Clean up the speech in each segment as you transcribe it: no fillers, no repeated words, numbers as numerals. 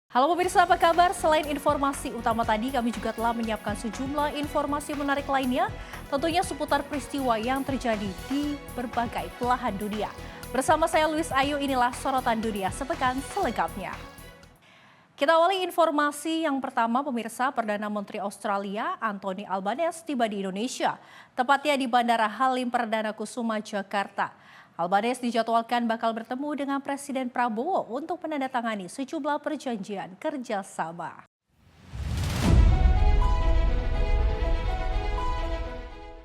Halo pemirsa, apa kabar? Selain informasi utama tadi, kami juga telah menyiapkan sejumlah informasi menarik lainnya, tentunya seputar peristiwa yang terjadi di berbagai belahan dunia. Bersama saya Luis Ayu, inilah sorotan dunia sepekan selengkapnya. Kita awali informasi yang pertama, pemirsa. Perdana Menteri Australia Anthony Albanese tiba di Indonesia, tepatnya di Bandara Halim Perdana Kusuma, Jakarta. Albanese dijadwalkan bakal bertemu dengan Presiden Prabowo untuk menandatangani sejumlah perjanjian kerjasama.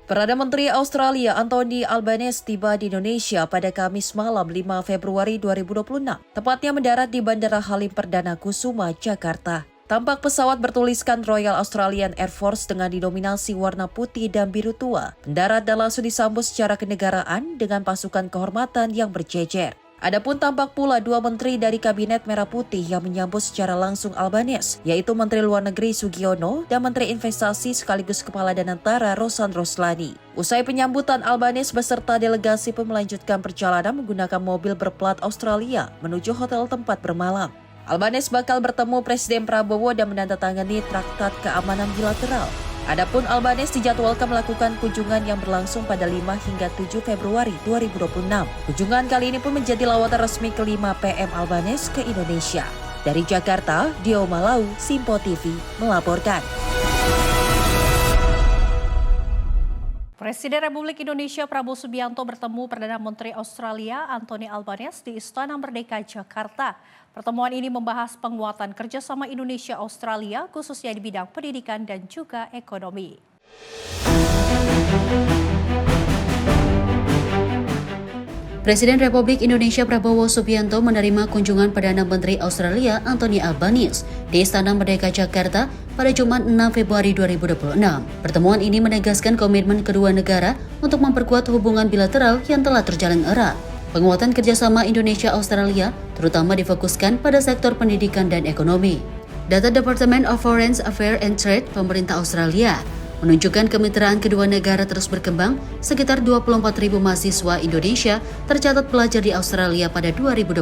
Perdana Menteri Australia Anthony Albanese tiba di Indonesia pada Kamis malam 5 Februari 2026, tepatnya mendarat di Bandara Halim Perdana Kusuma, Jakarta. Tampak pesawat bertuliskan Royal Australian Air Force dengan didominasi warna putih dan biru tua, mendarat dan langsung disambut secara kenegaraan dengan pasukan kehormatan yang berjejer. Adapun tampak pula dua menteri dari Kabinet Merah Putih yang menyambut secara langsung Albanese, yaitu Menteri Luar Negeri Sugiono dan Menteri Investasi sekaligus Kepala Danantara Rosan Roslani. Usai penyambutan, Albanese beserta delegasi pun melanjutkan perjalanan menggunakan mobil berplat Australia menuju hotel tempat bermalam. Albanese bakal bertemu Presiden Prabowo dan menandatangani traktat keamanan bilateral. Adapun Albanese dijadwalkan melakukan kunjungan yang berlangsung pada 5 hingga 7 Februari 2026. Kunjungan kali ini pun menjadi lawatan resmi kelima PM Albanese ke Indonesia. Dari Jakarta, Dio Malau, Simpo TV melaporkan. Presiden Republik Indonesia Prabowo Subianto bertemu Perdana Menteri Australia Anthony Albanese di Istana Merdeka, Jakarta. Pertemuan ini membahas penguatan kerjasama Indonesia-Australia khususnya di bidang pendidikan dan juga ekonomi. Presiden Republik Indonesia Prabowo Subianto menerima kunjungan Perdana Menteri Australia Anthony Albanese di Istana Merdeka Jakarta pada Jumat 6 Februari 2026. Pertemuan ini menegaskan komitmen kedua negara untuk memperkuat hubungan bilateral yang telah terjalin erat. Penguatan kerjasama Indonesia-Australia terutama difokuskan pada sektor pendidikan dan ekonomi. Data Department of Foreign Affairs and Trade pemerintah Australia menunjukkan kemitraan kedua negara terus berkembang. Sekitar 24.000 mahasiswa Indonesia tercatat belajar di Australia pada 2025.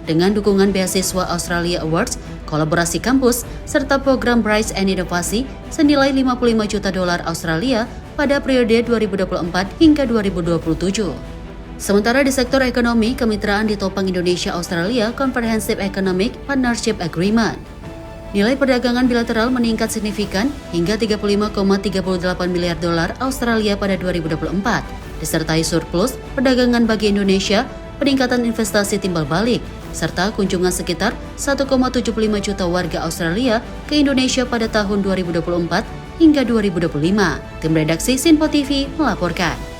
Dengan dukungan beasiswa Australia Awards, kolaborasi kampus, serta program Bright and Inovasi senilai $55 juta Australia pada periode 2024 hingga 2027. Sementara di sektor ekonomi, kemitraan ditopang Indonesia-Australia Comprehensive Economic Partnership Agreement. Nilai perdagangan bilateral meningkat signifikan hingga $35,38 miliar Australia pada 2024, disertai surplus perdagangan bagi Indonesia, peningkatan investasi timbal balik, serta kunjungan sekitar 1,75 juta warga Australia ke Indonesia pada tahun 2024 hingga 2025. Tim redaksi Simpo TV melaporkan.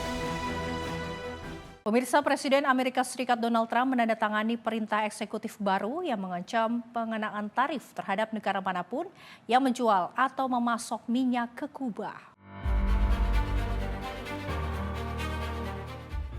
Pemirsa, Presiden Amerika Serikat Donald Trump menandatangani perintah eksekutif baru yang mengancam pengenaan tarif terhadap negara manapun yang menjual atau memasok minyak ke Kuba.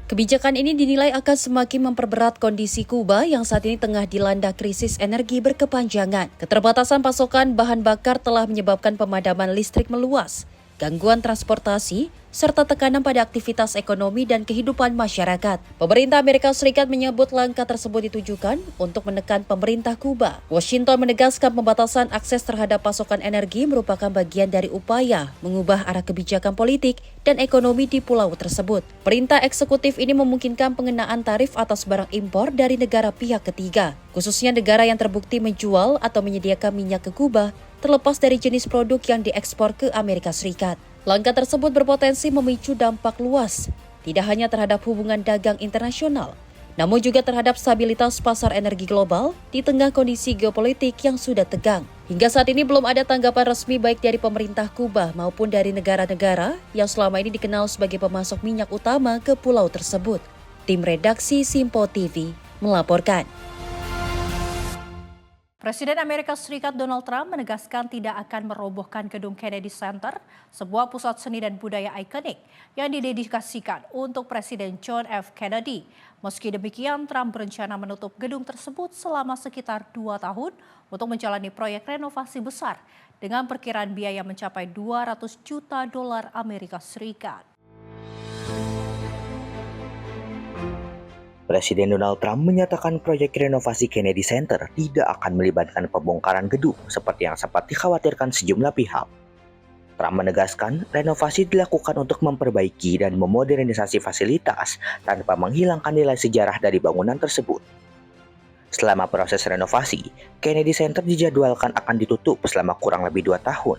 Kebijakan ini dinilai akan semakin memperberat kondisi Kuba yang saat ini tengah dilanda krisis energi berkepanjangan. Keterbatasan pasokan bahan bakar telah menyebabkan pemadaman listrik meluas, gangguan transportasi, serta tekanan pada aktivitas ekonomi dan kehidupan masyarakat. Pemerintah Amerika Serikat menyebut langkah tersebut ditujukan untuk menekan pemerintah Kuba. Washington menegaskan pembatasan akses terhadap pasokan energi merupakan bagian dari upaya mengubah arah kebijakan politik dan ekonomi di pulau tersebut. Perintah eksekutif ini memungkinkan pengenaan tarif atas barang impor dari negara pihak ketiga, khususnya negara yang terbukti menjual atau menyediakan minyak ke Kuba, terlepas dari jenis produk yang diekspor ke Amerika Serikat. Langkah tersebut berpotensi memicu dampak luas, tidak hanya terhadap hubungan dagang internasional, namun juga terhadap stabilitas pasar energi global di tengah kondisi geopolitik yang sudah tegang. Hingga saat ini belum ada tanggapan resmi baik dari pemerintah Kuba maupun dari negara-negara yang selama ini dikenal sebagai pemasok minyak utama ke pulau tersebut. Tim redaksi Simpo TV melaporkan. Presiden Amerika Serikat Donald Trump menegaskan tidak akan merobohkan gedung Kennedy Center, sebuah pusat seni dan budaya ikonik yang didedikasikan untuk Presiden John F. Kennedy. Meski demikian, Trump berencana menutup gedung tersebut selama sekitar 2 tahun untuk menjalani proyek renovasi besar dengan perkiraan biaya mencapai $200 juta Amerika Serikat. Presiden Donald Trump menyatakan proyek renovasi Kennedy Center tidak akan melibatkan pembongkaran gedung seperti yang sempat dikhawatirkan sejumlah pihak. Trump menegaskan renovasi dilakukan untuk memperbaiki dan memodernisasi fasilitas tanpa menghilangkan nilai sejarah dari bangunan tersebut. Selama proses renovasi, Kennedy Center dijadwalkan akan ditutup selama kurang lebih 2 tahun,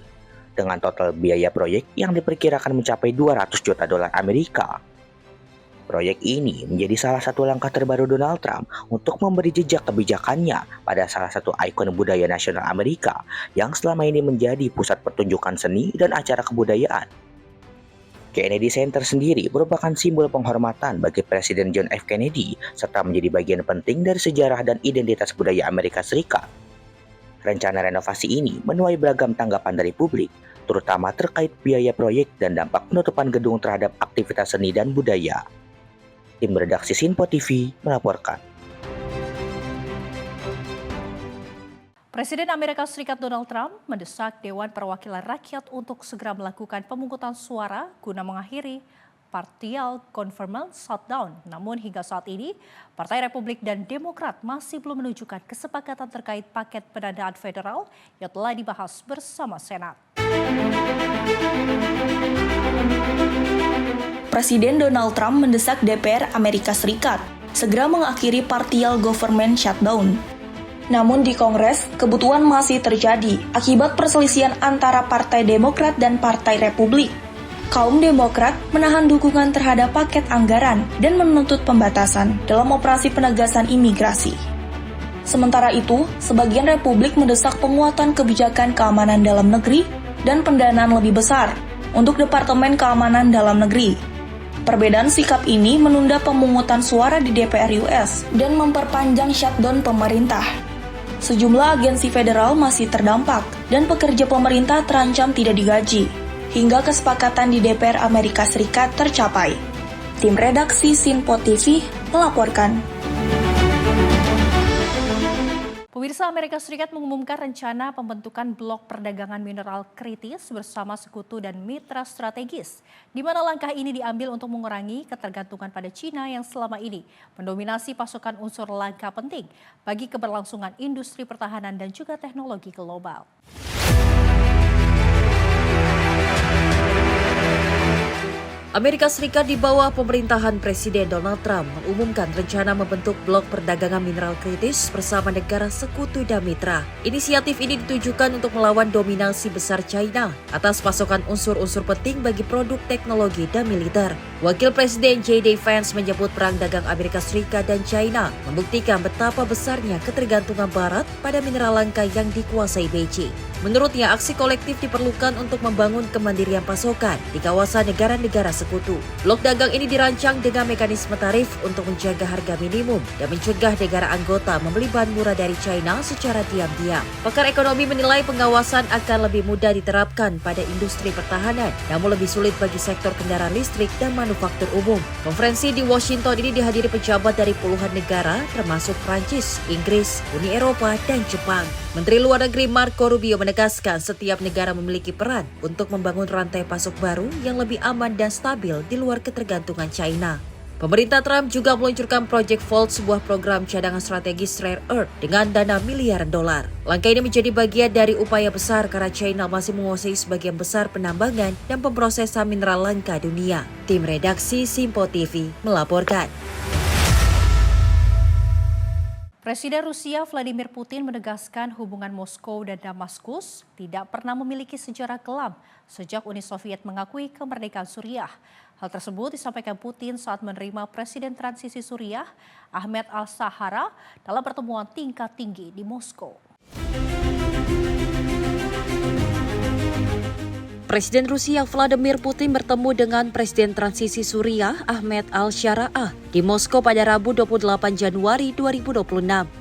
dengan total biaya proyek yang diperkirakan mencapai 200 juta dolar Amerika. Proyek ini menjadi salah satu langkah terbaru Donald Trump untuk memberi jejak kebijakannya pada salah satu ikon budaya nasional Amerika yang selama ini menjadi pusat pertunjukan seni dan acara kebudayaan. Kennedy Center sendiri merupakan simbol penghormatan bagi Presiden John F. Kennedy serta menjadi bagian penting dari sejarah dan identitas budaya Amerika Serikat. Rencana renovasi ini menuai beragam tanggapan dari publik, terutama terkait biaya proyek dan dampak penutupan gedung terhadap aktivitas seni dan budaya. Tim redaksi Sinpo TV melaporkan. Presiden Amerika Serikat Donald Trump mendesak Dewan Perwakilan Rakyat untuk segera melakukan pemungutan suara guna mengakhiri partial government shutdown. Namun hingga saat ini, Partai Republik dan Demokrat masih belum menunjukkan kesepakatan terkait paket pendanaan federal yang telah dibahas bersama Senat. Presiden Donald Trump mendesak DPR Amerika Serikat segera mengakhiri partial government shutdown. Namun di Kongres, kebutuhan masih terjadi akibat perselisihan antara Partai Demokrat dan Partai Republik. Kaum Demokrat menahan dukungan terhadap paket anggaran dan menuntut pembatasan dalam operasi penegasan imigrasi. Sementara itu, sebagian Republik mendesak penguatan kebijakan keamanan dalam negeri dan pendanaan lebih besar untuk Departemen Keamanan Dalam Negeri. Perbedaan sikap ini menunda pemungutan suara di DPR US dan memperpanjang shutdown pemerintah. Sejumlah agensi federal masih terdampak dan pekerja pemerintah terancam tidak digaji, hingga kesepakatan di DPR Amerika Serikat tercapai. Tim redaksi Sinpo TV melaporkan. Pemirsa, Amerika Serikat mengumumkan rencana pembentukan blok perdagangan mineral kritis bersama sekutu dan mitra strategis, di mana langkah ini diambil untuk mengurangi ketergantungan pada China yang selama ini mendominasi pasokan unsur langka penting bagi keberlangsungan industri pertahanan dan juga teknologi global. Amerika Serikat di bawah pemerintahan Presiden Donald Trump mengumumkan rencana membentuk blok perdagangan mineral kritis bersama negara sekutu dan mitra. Inisiatif ini ditujukan untuk melawan dominasi besar China atas pasokan unsur-unsur penting bagi produk teknologi dan militer. Wakil Presiden J.D. Vance menyebut perang dagang Amerika Serikat dan China membuktikan betapa besarnya ketergantungan Barat pada mineral langka yang dikuasai Beijing. Menurutnya, aksi kolektif diperlukan untuk membangun kemandirian pasokan di kawasan negara-negara sekutu. Blok dagang ini dirancang dengan mekanisme tarif untuk menjaga harga minimum dan mencegah negara anggota membeli bahan murah dari China secara diam-diam. Pakar ekonomi menilai pengawasan akan lebih mudah diterapkan pada industri pertahanan, namun lebih sulit bagi sektor kendaraan listrik dan manufaktur umum. Konferensi di Washington ini dihadiri pejabat dari puluhan negara, termasuk Prancis, Inggris, Uni Eropa, dan Jepang. Menteri Luar Negeri Marco Rubio menegaskan setiap negara memiliki peran untuk membangun rantai pasok baru yang lebih aman dan stabil di luar ketergantungan China. Pemerintah Trump juga meluncurkan Project Vault, sebuah program cadangan strategis rare earth dengan dana miliaran dolar. Langkah ini menjadi bagian dari upaya besar karena China masih menguasai sebagian besar penambangan dan pemrosesan mineral langka dunia. Tim redaksi Sinpo TV melaporkan. Presiden Rusia Vladimir Putin menegaskan hubungan Moskow dan Damaskus tidak pernah memiliki sejarah kelam sejak Uni Soviet mengakui kemerdekaan Suriah. Hal tersebut disampaikan Putin saat menerima Presiden Transisi Suriah Ahmed al-Shara dalam pertemuan tingkat tinggi di Moskow. Presiden Rusia Vladimir Putin bertemu dengan Presiden Transisi Suriah Ahmed al-Shara di Moskow pada Rabu 28 Januari 2026.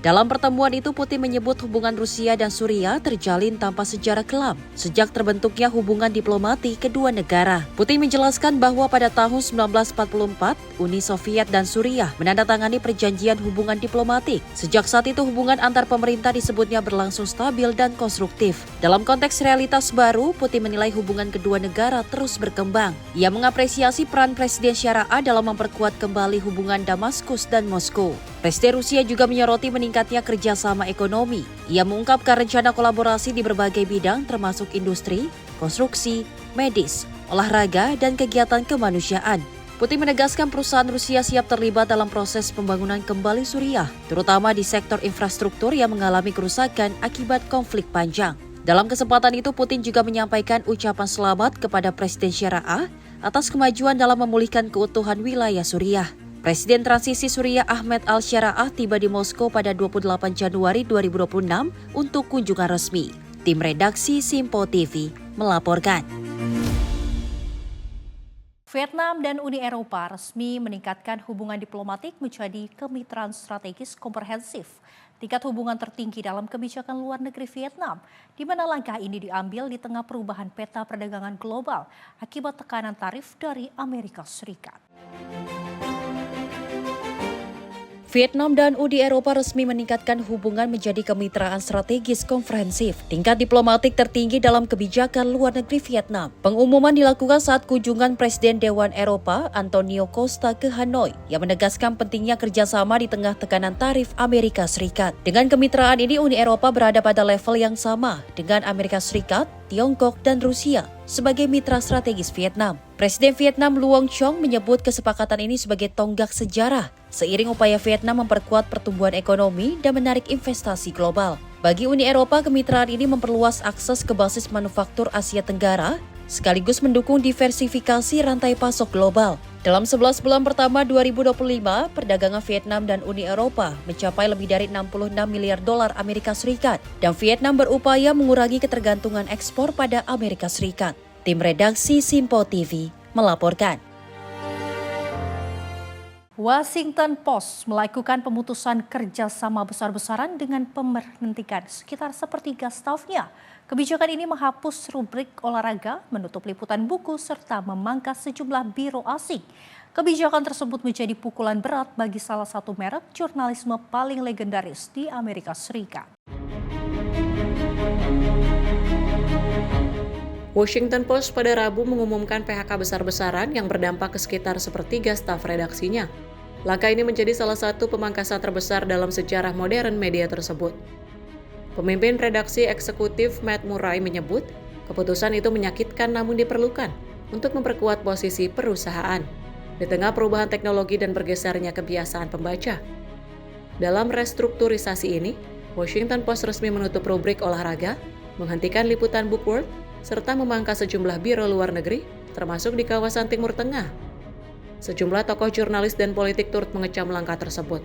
Dalam pertemuan itu, Putin menyebut hubungan Rusia dan Suriah terjalin tanpa sejarah kelam sejak terbentuknya hubungan diplomatik kedua negara. Putin menjelaskan bahwa pada tahun 1944, Uni Soviet dan Suriah menandatangani perjanjian hubungan diplomatik. Sejak saat itu, hubungan antar pemerintah disebutnya berlangsung stabil dan konstruktif. Dalam konteks realitas baru, Putin menilai hubungan kedua negara terus berkembang. Ia mengapresiasi peran Presiden Shara dalam memperkuat kembali hubungan hubungan Damaskus dan Moskow. Presiden Rusia juga menyoroti meningkatnya kerjasama ekonomi. Ia mengungkapkan rencana kolaborasi di berbagai bidang termasuk industri, konstruksi, medis, olahraga, dan kegiatan kemanusiaan. Putin menegaskan perusahaan Rusia siap terlibat dalam proses pembangunan kembali Suriah, terutama di sektor infrastruktur yang mengalami kerusakan akibat konflik panjang. Dalam kesempatan itu, Putin juga menyampaikan ucapan selamat kepada Presiden Syariah atas kemajuan dalam memulihkan keutuhan wilayah Suriah. Presiden transisi Suriah Ahmed al-Syariah tiba di Moskow pada 28 Januari 2026 untuk kunjungan resmi. Tim redaksi Simpo TV melaporkan. Vietnam dan Uni Eropa resmi meningkatkan hubungan diplomatik menjadi kemitraan strategis komprehensif. Tingkat hubungan tertinggi dalam kebijakan luar negeri Vietnam, di mana langkah ini diambil di tengah perubahan peta perdagangan global akibat tekanan tarif dari Amerika Serikat. Vietnam dan Uni Eropa resmi meningkatkan hubungan menjadi kemitraan strategis komprehensif, tingkat diplomatik tertinggi dalam kebijakan luar negeri Vietnam. Pengumuman dilakukan saat kunjungan Presiden Dewan Eropa Antonio Costa ke Hanoi, yang menegaskan pentingnya kerjasama di tengah tekanan tarif Amerika Serikat. Dengan kemitraan ini, Uni Eropa berada pada level yang sama dengan Amerika Serikat, Tiongkok, dan Rusia sebagai mitra strategis Vietnam. Presiden Vietnam Luong Chong menyebut kesepakatan ini sebagai tonggak sejarah seiring upaya Vietnam memperkuat pertumbuhan ekonomi dan menarik investasi global. Bagi Uni Eropa, kemitraan ini memperluas akses ke basis manufaktur Asia Tenggara sekaligus mendukung diversifikasi rantai pasok global. Dalam 11 bulan pertama 2025, perdagangan Vietnam dan Uni Eropa mencapai lebih dari 66 miliar dolar Amerika Serikat dan Vietnam berupaya mengurangi ketergantungan ekspor pada Amerika Serikat. Tim redaksi Simpo TV melaporkan. Washington Post melakukan pemutusan kerjasama besar-besaran dengan pemberhentian sekitar sepertiga stafnya. Kebijakan ini menghapus rubrik olahraga, menutup liputan buku, serta memangkas sejumlah biro asing. Kebijakan tersebut menjadi pukulan berat bagi salah satu merek jurnalisme paling legendaris di Amerika Serikat. Washington Post pada Rabu mengumumkan PHK besar-besaran yang berdampak ke sekitar sepertiga staf redaksinya. Langkah ini menjadi salah satu pemangkasan terbesar dalam sejarah modern media tersebut. Pemimpin redaksi eksekutif Matt Murray menyebut, keputusan itu menyakitkan namun diperlukan untuk memperkuat posisi perusahaan di tengah perubahan teknologi dan bergesernya kebiasaan pembaca. Dalam restrukturisasi ini, Washington Post resmi menutup rubrik olahraga, menghentikan liputan Book World, serta memangkas sejumlah biro luar negeri, termasuk di kawasan Timur Tengah. Sejumlah tokoh jurnalis dan politik turut mengecam langkah tersebut.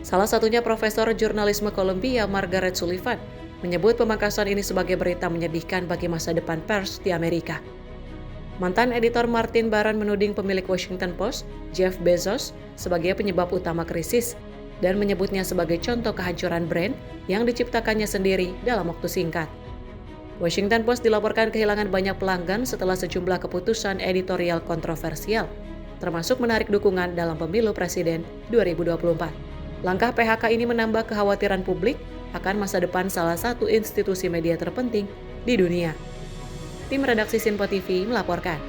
Salah satunya Profesor Jurnalisme Columbia Margaret Sullivan menyebut pemangkasan ini sebagai berita menyedihkan bagi masa depan pers di Amerika. Mantan editor Martin Baron menuding pemilik Washington Post, Jeff Bezos, sebagai penyebab utama krisis dan menyebutnya sebagai contoh kehancuran brand yang diciptakannya sendiri dalam waktu singkat. Washington Post dilaporkan kehilangan banyak pelanggan setelah sejumlah keputusan editorial kontroversial, termasuk menarik dukungan dalam pemilu presiden 2024. Langkah PHK ini menambah kekhawatiran publik akan masa depan salah satu institusi media terpenting di dunia. Tim redaksi Simpo TV melaporkan.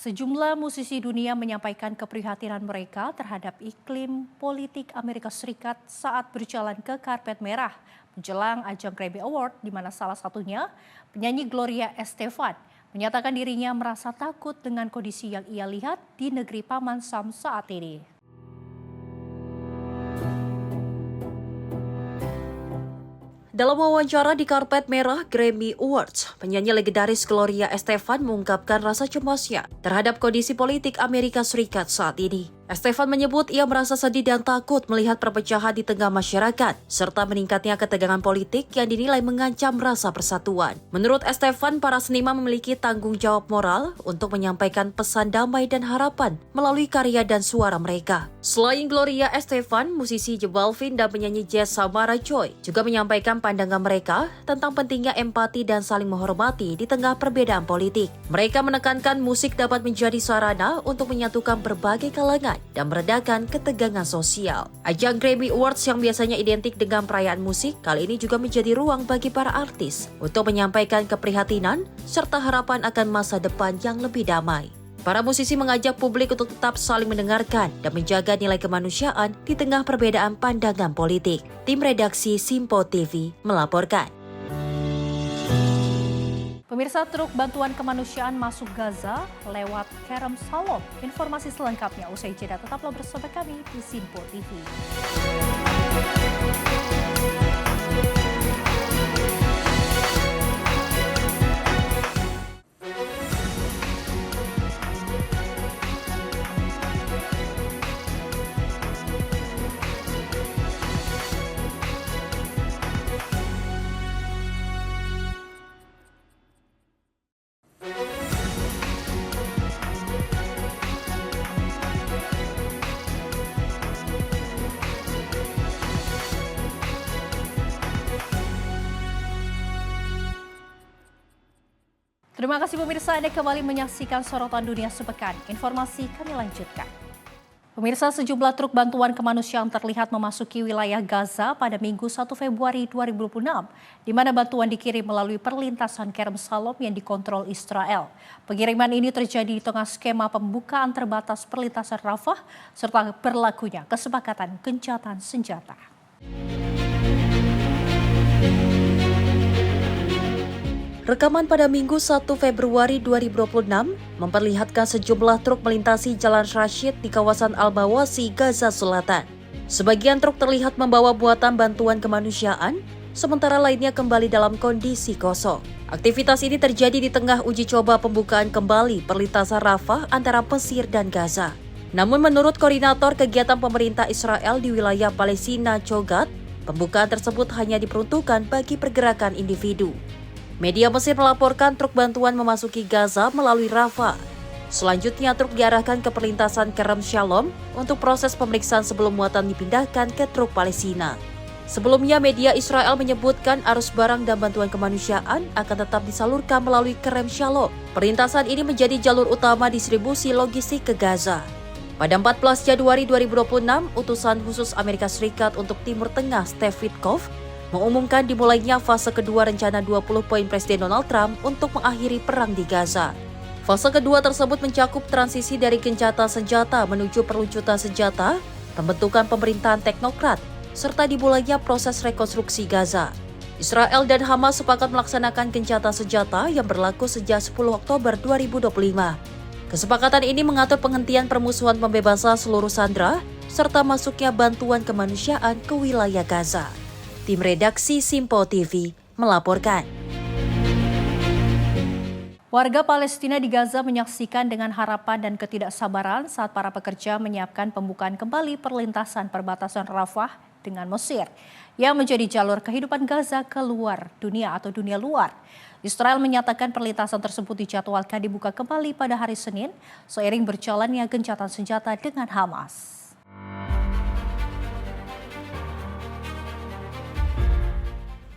Sejumlah musisi dunia menyampaikan keprihatinan mereka terhadap iklim politik Amerika Serikat saat berjalan ke karpet merah menjelang ajang Grammy Award, di mana salah satunya penyanyi Gloria Estefan menyatakan dirinya merasa takut dengan kondisi yang ia lihat di negeri Paman Sam saat ini. Dalam wawancara di karpet merah Grammy Awards, penyanyi legendaris Gloria Estefan mengungkapkan rasa cemasnya terhadap kondisi politik Amerika Serikat saat ini. Estefan menyebut ia merasa sedih dan takut melihat perpecahan di tengah masyarakat, serta meningkatnya ketegangan politik yang dinilai mengancam rasa persatuan. Menurut Estefan, para seniman memiliki tanggung jawab moral untuk menyampaikan pesan damai dan harapan melalui karya dan suara mereka. Selain Gloria Estefan, musisi J Balvin dan penyanyi jazz Samara Joy juga menyampaikan pandangan mereka tentang pentingnya empati dan saling menghormati di tengah perbedaan politik. Mereka menekankan musik dapat menjadi sarana untuk menyatukan berbagai kalangan dan meredakan ketegangan sosial. Ajang Grammy Awards yang biasanya identik dengan perayaan musik, kali ini juga menjadi ruang bagi para artis untuk menyampaikan keprihatinan serta harapan akan masa depan yang lebih damai. Para musisi mengajak publik untuk tetap saling mendengarkan dan menjaga nilai kemanusiaan di tengah perbedaan pandangan politik. Tim redaksi Simpo TV melaporkan. Pemirsa, truk bantuan kemanusiaan masuk Gaza lewat Kerem Shalom. Informasi selengkapnya usai jeda, tetaplah bersama kami di Simpo TV. Terima kasih pemirsa, Anda kembali menyaksikan Sorotan Dunia Sepekan. Informasi kami lanjutkan. Pemirsa, sejumlah truk bantuan kemanusiaan terlihat memasuki wilayah Gaza pada Minggu 1 Februari 2026, di mana bantuan dikirim melalui perlintasan Kerem Shalom yang dikontrol Israel. Pengiriman ini terjadi di tengah skema pembukaan terbatas perlintasan Rafah, serta berlakunya kesepakatan gencatan senjata. Rekaman pada Minggu 1 Februari 2026 memperlihatkan sejumlah truk melintasi Jalan Rashid di kawasan Al-Mawasi, Gaza Selatan. Sebagian truk terlihat membawa buatan bantuan kemanusiaan, sementara lainnya kembali dalam kondisi kosong. Aktivitas ini terjadi di tengah uji coba pembukaan kembali perlintasan Rafah antara Mesir dan Gaza. Namun menurut koordinator kegiatan pemerintah Israel di wilayah Palestina, Chogat, pembukaan tersebut hanya diperuntukkan bagi pergerakan individu. Media Mesir melaporkan truk bantuan memasuki Gaza melalui Rafah. Selanjutnya truk diarahkan ke perlintasan Kerem Shalom untuk proses pemeriksaan sebelum muatan dipindahkan ke truk Palestina. Sebelumnya media Israel menyebutkan arus barang dan bantuan kemanusiaan akan tetap disalurkan melalui Kerem Shalom. Perlintasan ini menjadi jalur utama distribusi logistik ke Gaza. Pada 14 Januari 2026, utusan khusus Amerika Serikat untuk Timur Tengah Steve Witkoff mengumumkan dimulainya fase kedua rencana 20 poin Presiden Donald Trump untuk mengakhiri perang di Gaza. Fase kedua tersebut mencakup transisi dari gencatan senjata menuju perlucutan senjata, pembentukan pemerintahan teknokrat, serta dimulainya proses rekonstruksi Gaza. Israel dan Hamas sepakat melaksanakan gencatan senjata yang berlaku sejak 10 Oktober 2025. Kesepakatan ini mengatur penghentian permusuhan, pembebasan seluruh sandera, serta masuknya bantuan kemanusiaan ke wilayah Gaza. Tim redaksi Simpo TV melaporkan. Warga Palestina di Gaza menyaksikan dengan harapan dan ketidaksabaran saat para pekerja menyiapkan pembukaan kembali perlintasan perbatasan Rafah dengan Mesir, yang menjadi jalur kehidupan Gaza ke luar dunia atau dunia luar. Israel menyatakan perlintasan tersebut dijadwalkan dibuka kembali pada hari Senin, seiring berjalannya gencatan senjata dengan Hamas.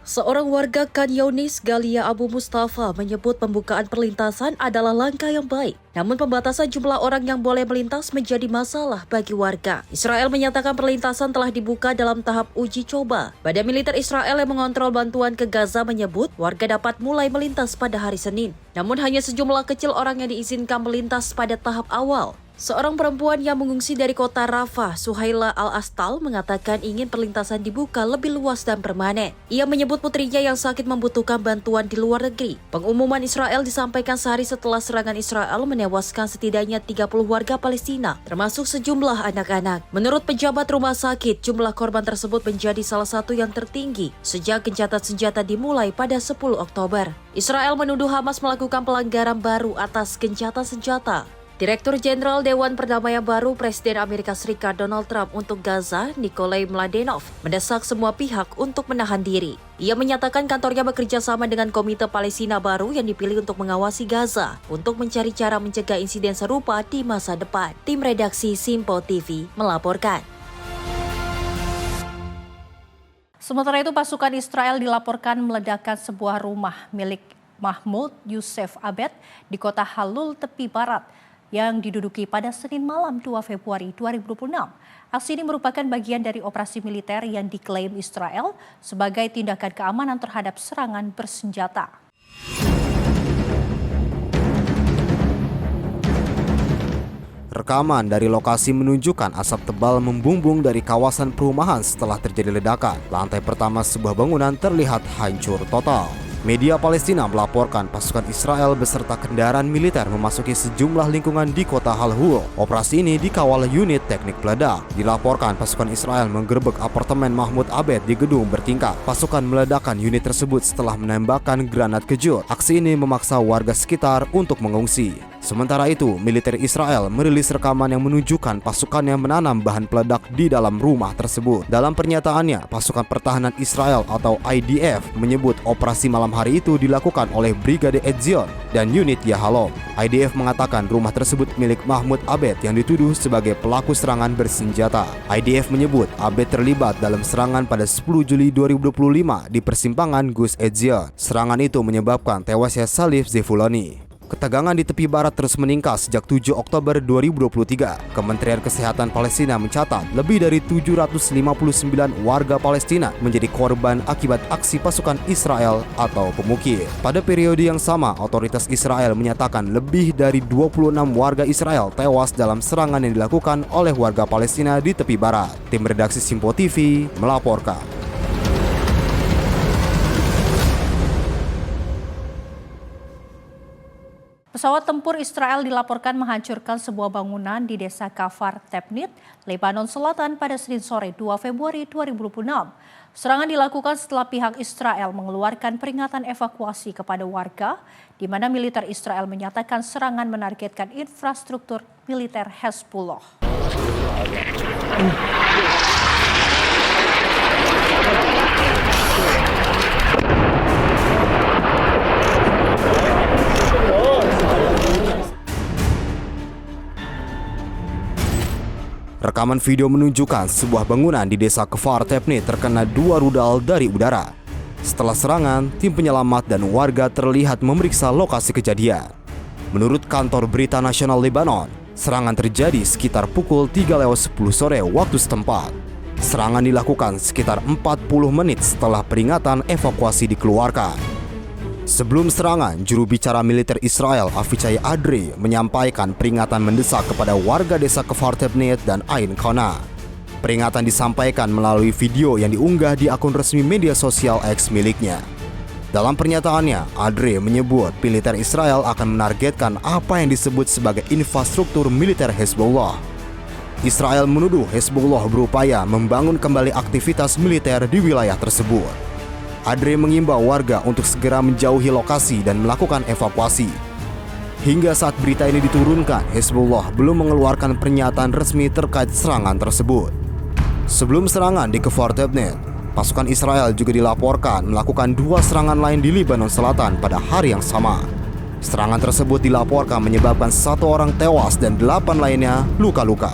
Seorang warga Khan Younis, Galia Abu Mustafa, menyebut pembukaan perlintasan adalah langkah yang baik. Namun pembatasan jumlah orang yang boleh melintas menjadi masalah bagi warga. Israel menyatakan perlintasan telah dibuka dalam tahap uji coba. Badan militer Israel yang mengontrol bantuan ke Gaza menyebut warga dapat mulai melintas pada hari Senin. Namun hanya sejumlah kecil orang yang diizinkan melintas pada tahap awal. Seorang perempuan yang mengungsi dari kota Rafah, Suhaila Al-Astal, mengatakan ingin perlintasan dibuka lebih luas dan permanen. Ia menyebut putrinya yang sakit membutuhkan bantuan di luar negeri. Pengumuman Israel disampaikan sehari setelah serangan Israel menewaskan setidaknya 30 warga Palestina, termasuk sejumlah anak-anak. Menurut pejabat rumah sakit, jumlah korban tersebut menjadi salah satu yang tertinggi sejak gencatan senjata dimulai pada 10 Oktober. Israel menuduh Hamas melakukan pelanggaran baru atas gencatan senjata. Direktur Jenderal Dewan Perdamaian Baru Presiden Amerika Serikat Donald Trump untuk Gaza, Nikolai Mladenov, mendesak semua pihak untuk menahan diri. Ia menyatakan kantornya bekerja sama dengan Komite Palestina baru yang dipilih untuk mengawasi Gaza untuk mencari cara mencegah insiden serupa di masa depan. Tim redaksi Simpo TV melaporkan. Sementara itu, pasukan Israel dilaporkan meledakkan sebuah rumah milik Mahmoud Yusef Abed di kota Halul, tepi barat, yang diduduki pada Senin malam 2 Februari 2026. Aksi ini merupakan bagian dari operasi militer yang diklaim Israel sebagai tindakan keamanan terhadap serangan bersenjata. Rekaman dari lokasi menunjukkan asap tebal membumbung dari kawasan perumahan setelah terjadi ledakan. Lantai pertama sebuah bangunan terlihat hancur total. Media Palestina melaporkan pasukan Israel beserta kendaraan militer memasuki sejumlah lingkungan di kota Halhul. Operasi ini dikawal unit teknik peledak. Dilaporkan pasukan Israel menggerebek apartemen Mahmud Abed di gedung bertingkat. Pasukan meledakkan unit tersebut setelah menembakkan granat kejut. Aksi ini memaksa warga sekitar untuk mengungsi. Sementara itu, militer Israel merilis rekaman yang menunjukkan pasukannya menanam bahan peledak di dalam rumah tersebut. Dalam pernyataannya, pasukan pertahanan Israel atau IDF menyebut operasi malam hari itu dilakukan oleh Brigade Etzion dan unit Yahalom. IDF mengatakan rumah tersebut milik Mahmud Abed yang dituduh sebagai pelaku serangan bersenjata. IDF menyebut Abed terlibat dalam serangan pada 10 Juli 2025 di persimpangan Gus Etzion. Serangan itu menyebabkan tewasnya Salif Zefuloni. Ketegangan di tepi barat terus meningkat sejak 7 Oktober 2023. Kementerian Kesehatan Palestina mencatat lebih dari 759 warga Palestina menjadi korban akibat aksi pasukan Israel atau pemukir. Pada periode yang sama, otoritas Israel menyatakan lebih dari 26 warga Israel tewas dalam serangan yang dilakukan oleh warga Palestina di tepi barat. Tim redaksi Simpo TV melaporkan. Pesawat tempur Israel dilaporkan menghancurkan sebuah bangunan di desa Kafar Tebnit, Lebanon Selatan pada Senin sore 2 Februari 2026. Serangan dilakukan setelah pihak Israel mengeluarkan peringatan evakuasi kepada warga, di mana militer Israel menyatakan serangan menargetkan infrastruktur militer Hezbollah. Rekaman video menunjukkan sebuah bangunan di desa Kfar Tebnit terkena 2 rudal dari udara. Setelah serangan, tim penyelamat dan warga terlihat memeriksa lokasi kejadian. Menurut kantor berita nasional Lebanon, serangan terjadi sekitar pukul 3:10 sore waktu setempat. Serangan dilakukan sekitar 40 menit setelah peringatan evakuasi dikeluarkan. Sebelum serangan, juru bicara militer Israel Avichai Adri menyampaikan peringatan mendesak kepada warga desa Kfar Tebnit dan Ain Qana. Peringatan disampaikan melalui video yang diunggah di akun resmi media sosial X miliknya. Dalam pernyataannya, Adri menyebut militer Israel akan menargetkan apa yang disebut sebagai infrastruktur militer Hezbollah. Israel menuduh Hezbollah berupaya membangun kembali aktivitas militer di wilayah tersebut. Adri mengimbau warga untuk segera menjauhi lokasi dan melakukan evakuasi. Hingga saat berita ini diturunkan, Hezbollah belum mengeluarkan pernyataan resmi terkait serangan tersebut. Sebelum serangan di Kfar Tebnit, pasukan Israel juga dilaporkan melakukan 2 serangan lain di Lebanon Selatan pada hari yang sama. Serangan tersebut dilaporkan menyebabkan 1 orang tewas dan 8 lainnya luka-luka.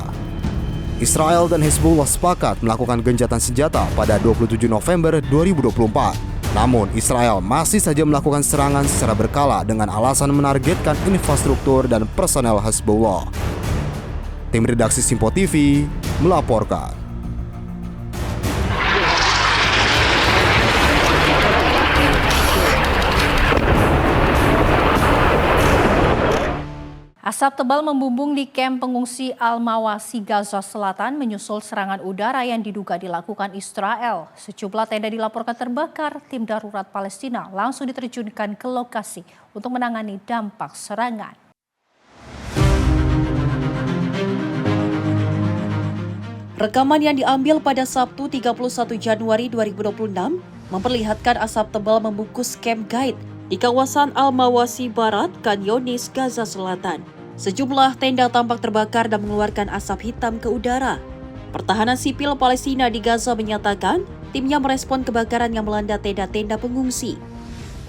Israel dan Hezbollah sepakat melakukan gencatan senjata pada 27 November 2024. Namun, Israel masih saja melakukan serangan secara berkala dengan alasan menargetkan infrastruktur dan personel Hezbollah. Tim redaksi Simpo TV melaporkan. Asap tebal membumbung di kamp pengungsi Al-Mawasi, Gaza Selatan menyusul serangan udara yang diduga dilakukan Israel. Sejumlah tenda dilaporkan terbakar, tim darurat Palestina langsung diterjunkan ke lokasi untuk menangani dampak serangan. Rekaman yang diambil pada Sabtu 31 Januari 2026 memperlihatkan asap tebal membungkus kamp guide di kawasan Al-Mawasi Barat, Khan Younis, Gaza Selatan. Sejumlah tenda tampak terbakar dan mengeluarkan asap hitam ke udara. Pertahanan sipil Palestina di Gaza menyatakan timnya merespon kebakaran yang melanda tenda-tenda pengungsi.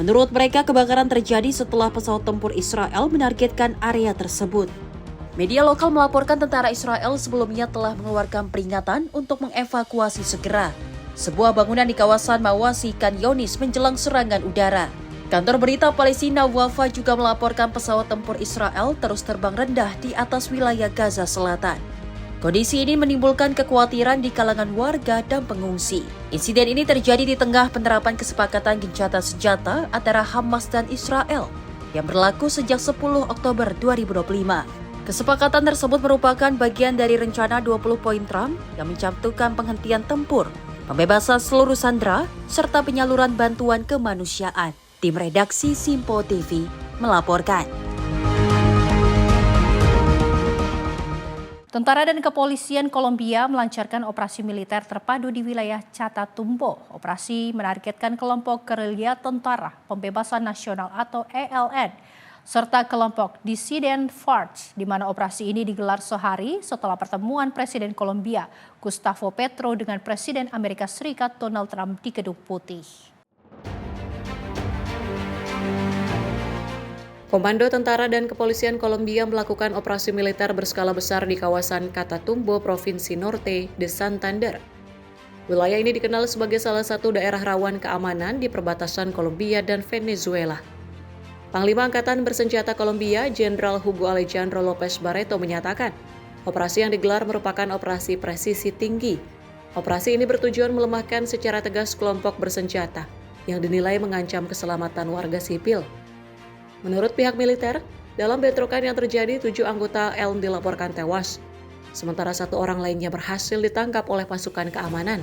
Menurut mereka, kebakaran terjadi setelah pesawat tempur Israel menargetkan area tersebut. Media lokal melaporkan tentara Israel sebelumnya telah mengeluarkan peringatan untuk mengevakuasi segera sebuah bangunan di kawasan Mawasi, Khan Younis menjelang serangan udara. Kantor berita Palestina Wafa juga melaporkan pesawat tempur Israel terus terbang rendah di atas wilayah Gaza Selatan. Kondisi ini menimbulkan kekhawatiran di kalangan warga dan pengungsi. Insiden ini terjadi di tengah penerapan kesepakatan gencatan senjata antara Hamas dan Israel yang berlaku sejak 10 Oktober 2025. Kesepakatan tersebut merupakan bagian dari rencana 20 poin Trump yang mencantumkan penghentian tempur, pembebasan seluruh sandera, serta penyaluran bantuan kemanusiaan. Tim redaksi Simpo TV melaporkan. Tentara dan kepolisian Kolombia melancarkan operasi militer terpadu di wilayah Catatumbo. Operasi menargetkan kelompok gerilya Tentara Pembebasan Nasional atau ELN, serta kelompok Dissident FARC, di mana operasi ini digelar sehari setelah pertemuan Presiden Kolombia Gustavo Petro dengan Presiden Amerika Serikat Donald Trump di Gedung Putih. Komando Tentara dan Kepolisian Kolombia melakukan operasi militer berskala besar di kawasan Catatumbo, Provinsi Norte de Santander. Wilayah ini dikenal sebagai salah satu daerah rawan keamanan di perbatasan Kolombia dan Venezuela. Panglima Angkatan Bersenjata Kolombia, Jenderal Hugo Alejandro López Barreto menyatakan, operasi yang digelar merupakan operasi presisi tinggi. Operasi ini bertujuan melemahkan secara tegas kelompok bersenjata yang dinilai mengancam keselamatan warga sipil. Menurut pihak militer, dalam bentrokan yang terjadi 7 anggota ELN dilaporkan tewas, sementara 1 orang lainnya berhasil ditangkap oleh pasukan keamanan.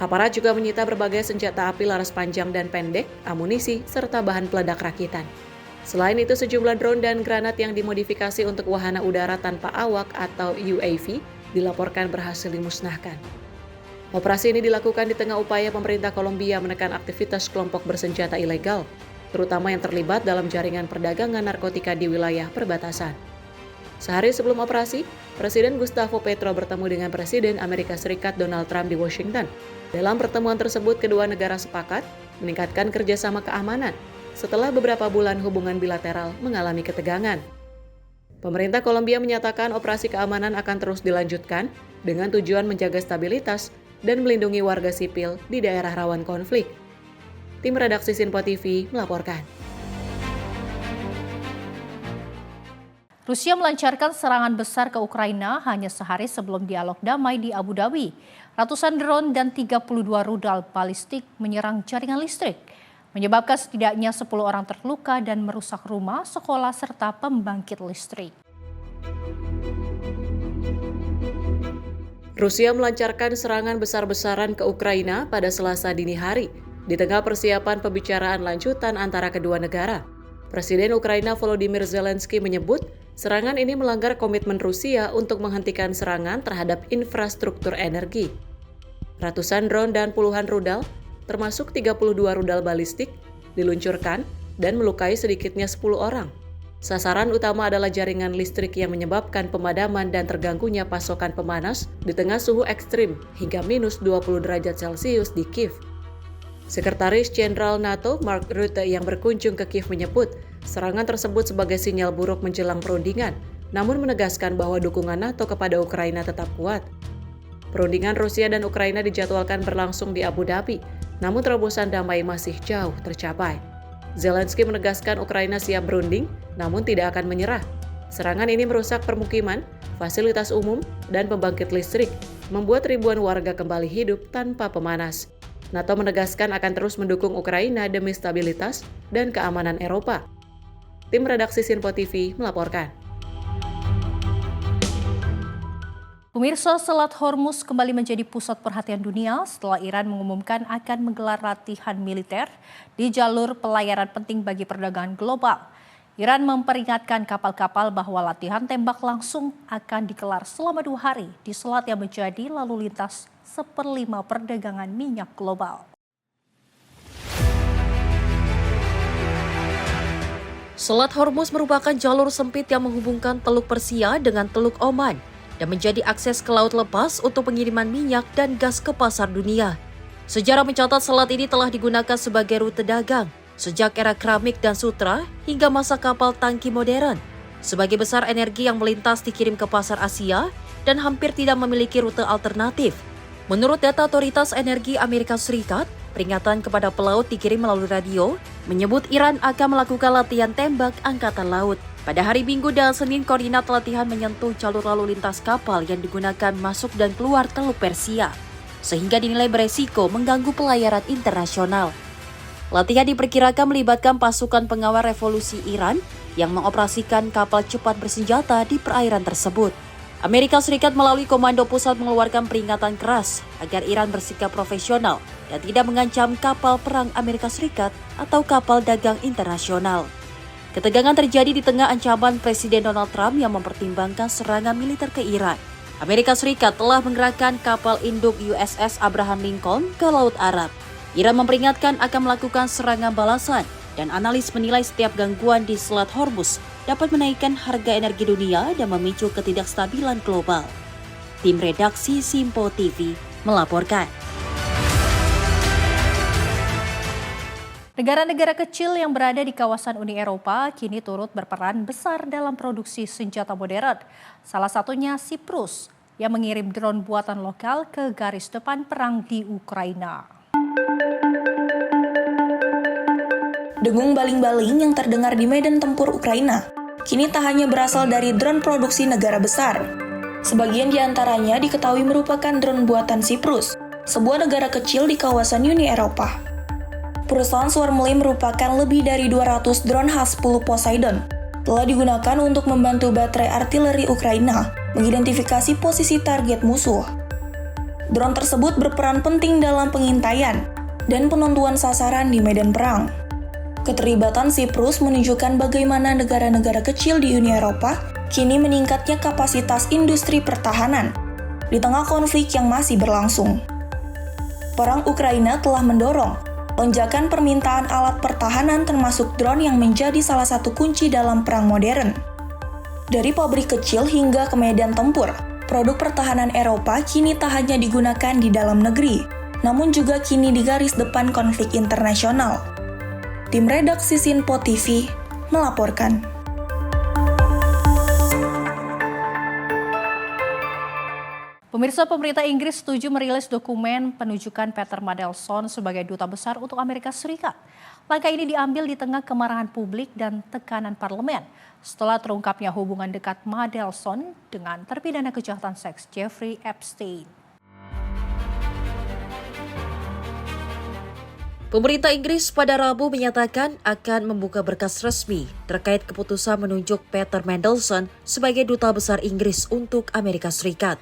Aparat juga menyita berbagai senjata api laras panjang dan pendek, amunisi, serta bahan peledak rakitan. Selain itu, sejumlah drone dan granat yang dimodifikasi untuk wahana udara tanpa awak atau UAV dilaporkan berhasil dimusnahkan. Operasi ini dilakukan di tengah upaya pemerintah Kolombia menekan aktivitas kelompok bersenjata ilegal, terutama yang terlibat dalam jaringan perdagangan narkotika di wilayah perbatasan. Sehari sebelum operasi, Presiden Gustavo Petro bertemu dengan Presiden Amerika Serikat Donald Trump di Washington. Dalam pertemuan tersebut, kedua negara sepakat meningkatkan kerjasama keamanan setelah beberapa bulan hubungan bilateral mengalami ketegangan. Pemerintah Kolombia menyatakan operasi keamanan akan terus dilanjutkan dengan tujuan menjaga stabilitas dan melindungi warga sipil di daerah rawan konflik. Tim redaksi Simpo TV melaporkan. Rusia melancarkan serangan besar ke Ukraina hanya sehari sebelum dialog damai di Abu Dhabi. Ratusan drone dan 32 rudal balistik menyerang jaringan listrik, menyebabkan setidaknya 10 orang terluka dan merusak rumah, sekolah, serta pembangkit listrik. Rusia melancarkan serangan besar-besaran ke Ukraina pada Selasa dini hari, di tengah persiapan pembicaraan lanjutan antara kedua negara. Presiden Ukraina Volodymyr Zelensky menyebut serangan ini melanggar komitmen Rusia untuk menghentikan serangan terhadap infrastruktur energi. Ratusan drone dan puluhan rudal, termasuk 32 rudal balistik, diluncurkan dan melukai sedikitnya 10 orang. Sasaran utama adalah jaringan listrik yang menyebabkan pemadaman dan terganggunya pasokan pemanas di tengah suhu ekstrim hingga minus 20 derajat Celcius di Kiev. Sekretaris Jenderal NATO Mark Rutte yang berkunjung ke Kiev menyebut serangan tersebut sebagai sinyal buruk menjelang perundingan, namun menegaskan bahwa dukungan NATO kepada Ukraina tetap kuat. Perundingan Rusia dan Ukraina dijadwalkan berlangsung di Abu Dhabi, namun terobosan damai masih jauh tercapai. Zelensky menegaskan Ukraina siap berunding, namun tidak akan menyerah. Serangan ini merusak permukiman, fasilitas umum, dan pembangkit listrik, membuat ribuan warga kembali hidup tanpa pemanas. NATO menegaskan akan terus mendukung Ukraina demi stabilitas dan keamanan Eropa. Tim redaksi Simpo TV melaporkan. Pemirsa, Selat Hormuz kembali menjadi pusat perhatian dunia setelah Iran mengumumkan akan menggelar latihan militer di jalur pelayaran penting bagi perdagangan global. Iran memperingatkan kapal-kapal bahwa latihan tembak langsung akan digelar selama 2 hari di selat yang menjadi lalu lintas 1/5 perdagangan minyak global. Selat Hormuz merupakan jalur sempit yang menghubungkan Teluk Persia dengan Teluk Oman dan menjadi akses ke laut lepas untuk pengiriman minyak dan gas ke pasar dunia. Sejarah mencatat selat ini telah digunakan sebagai rute dagang sejak era keramik dan sutra hingga masa kapal tangki modern. Sebagai besar energi yang melintas dikirim ke pasar Asia dan hampir tidak memiliki rute alternatif. Menurut data Otoritas Energi Amerika Serikat, peringatan kepada pelaut dikirim melalui radio menyebut Iran akan melakukan latihan tembak angkatan laut. Pada hari Minggu dan Senin, koordinat latihan menyentuh jalur lalu lintas kapal yang digunakan masuk dan keluar Teluk Persia, sehingga dinilai beresiko mengganggu pelayaran internasional. Latihan diperkirakan melibatkan pasukan pengawal revolusi Iran yang mengoperasikan kapal cepat bersenjata di perairan tersebut. Amerika Serikat melalui Komando Pusat mengeluarkan peringatan keras agar Iran bersikap profesional dan tidak mengancam kapal perang Amerika Serikat atau kapal dagang internasional. Ketegangan terjadi di tengah ancaman Presiden Donald Trump yang mempertimbangkan serangan militer ke Iran. Amerika Serikat telah menggerakkan kapal induk USS Abraham Lincoln ke Laut Arab. Iran memperingatkan akan melakukan serangan balasan dan analis menilai setiap gangguan di Selat Hormuz dapat menaikkan harga energi dunia dan memicu ketidakstabilan global. Tim redaksi Simpo TV melaporkan. Negara-negara kecil yang berada di kawasan Uni Eropa kini turut berperan besar dalam produksi senjata modern. Salah satunya Siprus yang mengirim drone buatan lokal ke garis depan perang di Ukraina. Dengung baling-baling yang terdengar di medan tempur Ukraina kini tak hanya berasal dari drone produksi negara besar. Sebagian di antaranya diketahui merupakan drone buatan Siprus, sebuah negara kecil di kawasan Uni Eropa. Perusahaan Swarmley merupakan lebih dari 200 drone H-10 Poseidon telah digunakan untuk membantu baterai artileri Ukraina mengidentifikasi posisi target musuh. Drone tersebut berperan penting dalam pengintaian dan penentuan sasaran di medan perang. Keterlibatan Siprus menunjukkan bagaimana negara-negara kecil di Uni Eropa kini meningkatnya kapasitas industri pertahanan di tengah konflik yang masih berlangsung. Perang Ukraina telah mendorong lonjakan permintaan alat pertahanan termasuk drone yang menjadi salah satu kunci dalam perang modern. Dari pabrik kecil hingga ke medan tempur, produk pertahanan Eropa kini tak hanya digunakan di dalam negeri, namun juga kini di garis depan konflik internasional. Tim redaksi Simpo TV melaporkan. Pemirsa, pemerintah Inggris setuju merilis dokumen penunjukan Peter Mandelson sebagai duta besar untuk Amerika Serikat. Langkah ini diambil di tengah kemarahan publik dan tekanan parlemen setelah terungkapnya hubungan dekat Mandelson dengan terpidana kejahatan seks Jeffrey Epstein. Pemerintah Inggris pada Rabu menyatakan akan membuka berkas resmi terkait keputusan menunjuk Peter Mandelson sebagai duta besar Inggris untuk Amerika Serikat.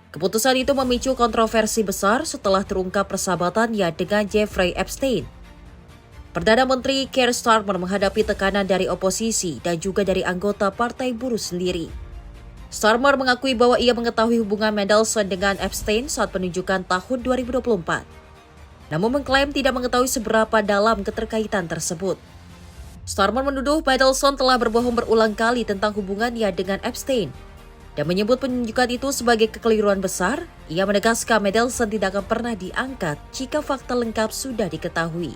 Keputusan itu memicu kontroversi besar setelah terungkap persahabatannya dengan Jeffrey Epstein. Perdana Menteri Keir Starmer menghadapi tekanan dari oposisi dan juga dari anggota Partai Buruh sendiri. Starmer mengakui bahwa ia mengetahui hubungan Mandelson dengan Epstein saat penunjukan tahun 2024. Namun mengklaim tidak mengetahui seberapa dalam keterkaitan tersebut. Starmer menuduh Mandelson telah berbohong berulang kali tentang hubungannya dengan Epstein dan menyebut penunjukan itu sebagai kekeliruan besar. Ia menegaskan Mandelson tidak akan pernah diangkat jika fakta lengkap sudah diketahui.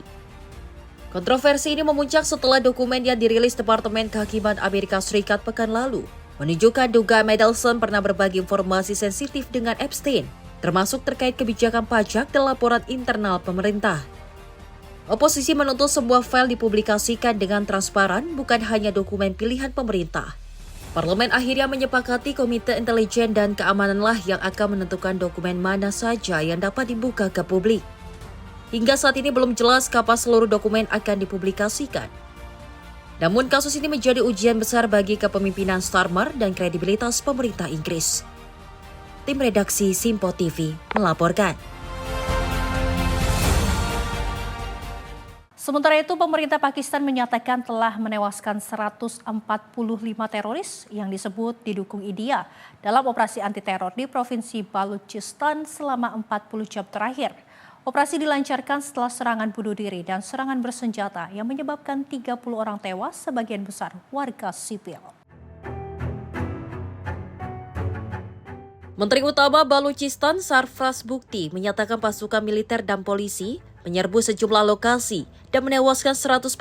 Kontroversi ini memuncak setelah dokumen yang dirilis Departemen Kehakiman Amerika Serikat pekan lalu menunjukkan dugaan Mandelson pernah berbagi informasi sensitif dengan Epstein, termasuk terkait kebijakan pajak dan laporan internal pemerintah. Oposisi menuntut sebuah file dipublikasikan dengan transparan, bukan hanya dokumen pilihan pemerintah. Parlemen akhirnya menyepakati Komite Intelijen dan Keamananlah yang akan menentukan dokumen mana saja yang dapat dibuka ke publik. Hingga saat ini belum jelas kapan seluruh dokumen akan dipublikasikan. Namun kasus ini menjadi ujian besar bagi kepemimpinan Starmer dan kredibilitas pemerintah Inggris. Tim redaksi Simpo TV melaporkan. Sementara itu, pemerintah Pakistan menyatakan telah menewaskan 145 teroris yang disebut didukung India dalam operasi anti-teror di Provinsi Balochistan selama 40 jam terakhir. Operasi dilancarkan setelah serangan bunuh diri dan serangan bersenjata yang menyebabkan 30 orang tewas, sebagian besar warga sipil. Menteri Utama Balochistan Sarfraz Bukti menyatakan pasukan militer dan polisi menyerbu sejumlah lokasi dan menewaskan 145